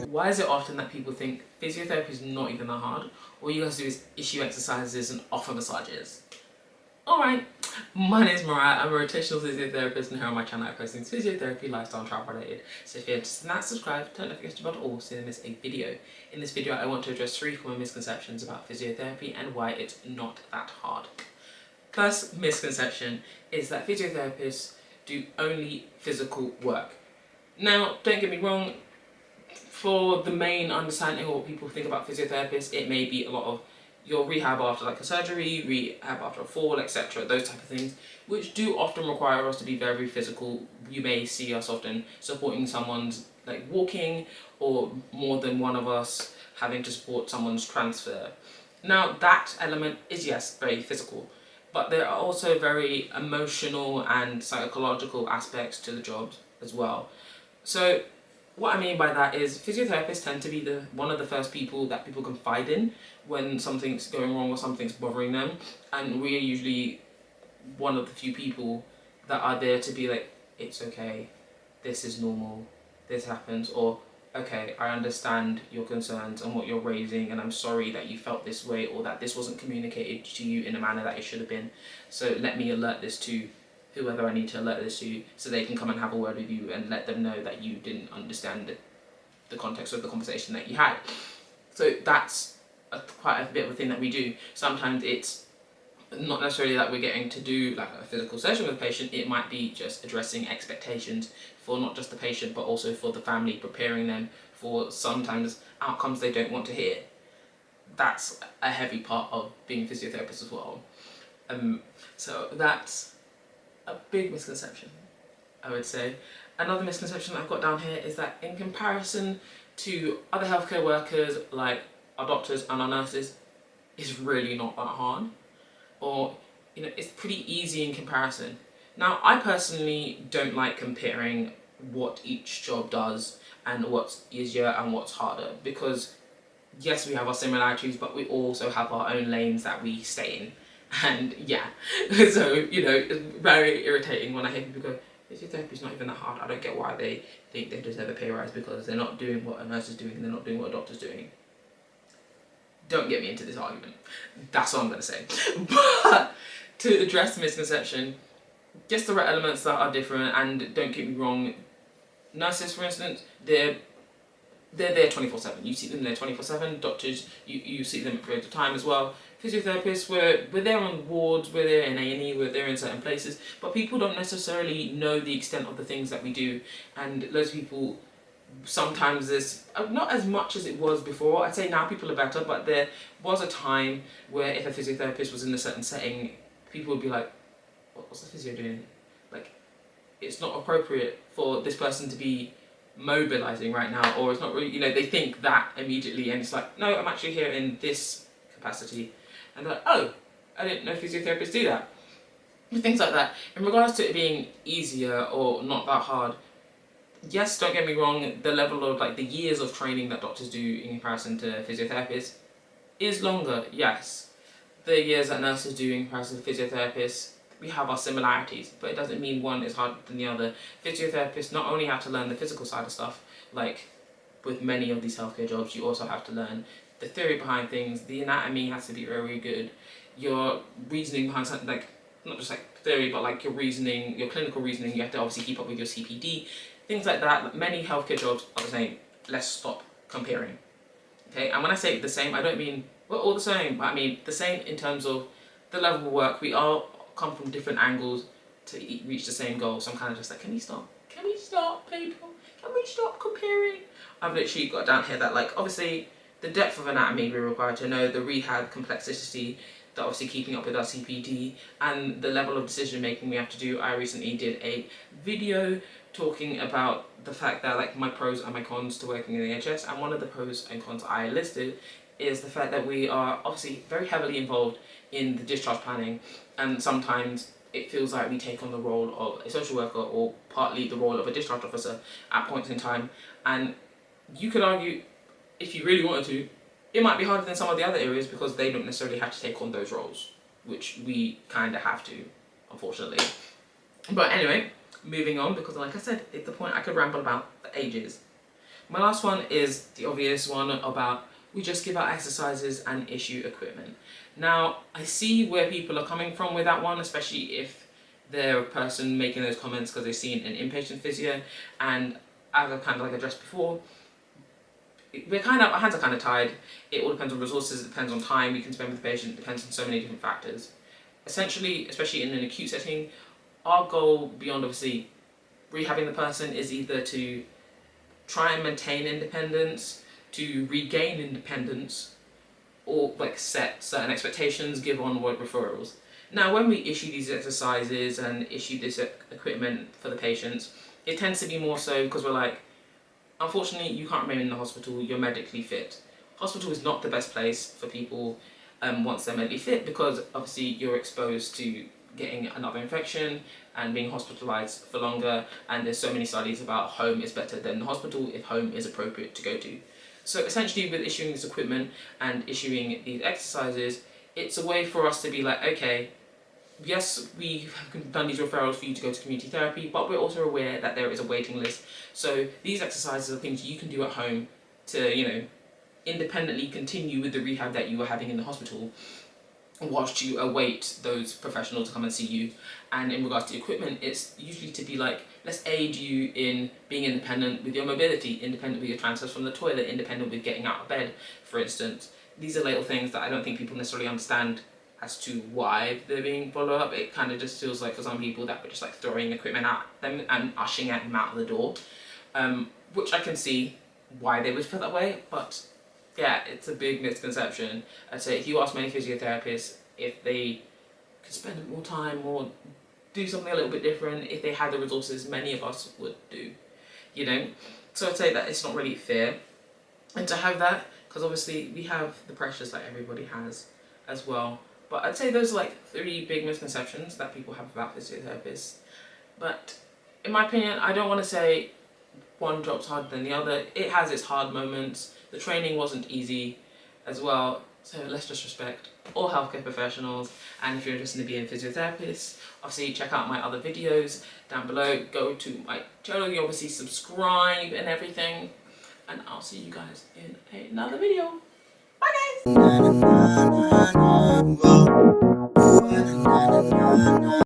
Why is it often that people think physiotherapy is not even that hard? All you guys do is issue exercises and offer massages. Alright, my name is Mariah. I'm a rotational physiotherapist, and here on my channel I post things physiotherapy, lifestyle and travel related. So if you're interested in that, subscribe, turn notifications bell all so you don't miss a video. In this video I want to address 3 common misconceptions about physiotherapy and why it's not that hard. First misconception is that physiotherapists do only physical work. Now, don't get me wrong, for the main understanding of what people think about physiotherapists, it may be a lot of your rehab after like a surgery, rehab after a fall, etc. Those type of things, which do often require us to be very physical. You may see us often supporting someone's like walking, or more than one of us having to support someone's transfer. Now that element is, yes, very physical, but there are also very emotional and psychological aspects to the job as well. So what I mean by that is physiotherapists tend to be one of the first people that people confide in when something's going wrong or something's bothering them, and we are usually one of the few people that are there to be like, it's okay, this is normal, this happens, or okay, I understand your concerns and what you're raising, and I'm sorry that you felt this way or that this wasn't communicated to you in a manner that it should have been. So let me alert this to whoever I need to alert this to, so they can come and have a word with you and let them know that you didn't understand the context of the conversation that you had. So that's quite a bit of a thing that we do. Sometimes it's not necessarily that we're getting to do like a physical session with a patient, it might be just addressing expectations for not just the patient but also for the family, preparing them for sometimes outcomes they don't want to hear. That's a heavy part of being a physiotherapist as well. So that's a big misconception, I would say. Another misconception that I've got down here is that in comparison to other healthcare workers like our doctors and our nurses, it's really not that hard, or it's pretty easy in comparison. Now, I personally don't like comparing what each job does and what's easier and what's harder, because yes, we have our similarities, but we also have our own lanes that we stay in. And yeah, so it's very irritating when I hear people go, physiotherapy is not even that hard. I don't get why they think they deserve a pay rise because they're not doing what a nurse is doing and they're not doing what a doctor's doing. Don't get me into this argument. That's all I'm going to say. But to address the misconception, just there are elements that are different, and don't get me wrong, nurses, for instance, they're there 24/7. You see them there 24/7. Doctors, you see them at periods of time as well. Physiotherapists, we're there on wards, we're there in A&E, we're there in certain places, but people don't necessarily know the extent of the things that we do, and those people, sometimes there's not as much as it was before. I'd say now people are better, but there was a time where if a physiotherapist was in a certain setting, people would be like, what's the physio doing? Like, it's not appropriate for this person to be mobilizing right now, or it's not really, they think that immediately, and it's like, no, I'm actually here in this capacity, and they're like, oh, I didn't know physiotherapists do that. Things like that. In regards to it being easier or not that hard, yes, don't get me wrong, the level of like the years of training that doctors do in comparison to physiotherapists is longer, yes. The years that nurses do in comparison to physiotherapists, we have our similarities, but it doesn't mean one is harder than the other. Physiotherapists not only have to learn the physical side of stuff, like with many of these healthcare jobs, you also have to learn the theory behind things. The anatomy has to be very good. Your reasoning behind something, like not just like theory, but like your reasoning, your clinical reasoning, you have to obviously keep up with your CPD, things like that. Many healthcare jobs are the same. Let's stop comparing. Okay, and when I say the same, I don't mean we're all the same, but I mean the same in terms of the level of work. We all come from different angles to reach the same goal. So I'm kind of just like, can we stop? Can we stop, people? Can we stop comparing? I've literally got down here that, like, obviously the depth of anatomy we're required to know, the rehab complexity, the obviously keeping up with our CPD, and the level of decision making we have to do. I recently did a video talking about the fact that, like, my pros and my cons to working in the NHS, and one of the pros and cons I listed is the fact that we are obviously very heavily involved in the discharge planning, and sometimes it feels like we take on the role of a social worker or partly the role of a discharge officer at points in time. And you could argue, if you really wanted to, it might be harder than some of the other areas because they don't necessarily have to take on those roles, which we kind of have to, unfortunately. But anyway, moving on, because like I said, at the point I could ramble about for ages. My last one is the obvious one about we just give out exercises and issue equipment. Now, I see where people are coming from with that one, especially if they're a person making those comments because they've seen an inpatient physio, and as I've kind of like addressed before, our hands are kind of tied. It all depends on resources, it depends on time we can spend with the patient, it depends on so many different factors. Essentially, especially in an acute setting, our goal beyond obviously rehabbing the person is either to try and maintain independence, to regain independence, or like set certain expectations, give onward referrals. Now, when we issue these exercises and issue this equipment for the patients, it tends to be more so because we're like, unfortunately, you can't remain in the hospital, you're medically fit. Hospital is not the best place for people once they're medically fit, because obviously you're exposed to getting another infection and being hospitalized for longer, and there's so many studies about home is better than the hospital if home is appropriate to go to. So essentially, with issuing this equipment and issuing these exercises, it's a way for us to be like, okay, yes, we have done these referrals for you to go to community therapy, but we're also aware that there is a waiting list. So these exercises are things you can do at home to, independently continue with the rehab that you were having in the hospital, whilst you await those professionals to come and see you. And in regards to equipment, it's usually to be like, let's aid you in being independent with your mobility, independent with your transfers from the toilet, independent with getting out of bed, for instance. These are little things that I don't think people necessarily understand as to why they're being followed up. It kind of just feels like for some people that we're just like throwing equipment at them and ushering them out of the door, which I can see why they would feel that way, but yeah, it's a big misconception. I'd say if you ask many physiotherapists if they could spend more time or do something a little bit different, if they had the resources, many of us would do, So I'd say that it's not really fair. And to have that, because obviously we have the pressures that everybody has as well. But I'd say those are like 3 big misconceptions that people have about physiotherapists. But in my opinion, I don't want to say one job's harder than the other. It has its hard moments. The training wasn't easy as well. So let's just respect all healthcare professionals. And if you're interested in being a physiotherapist, obviously check out my other videos down below. Go to my channel, you obviously subscribe and everything. And I'll see you guys in another video. Bye guys!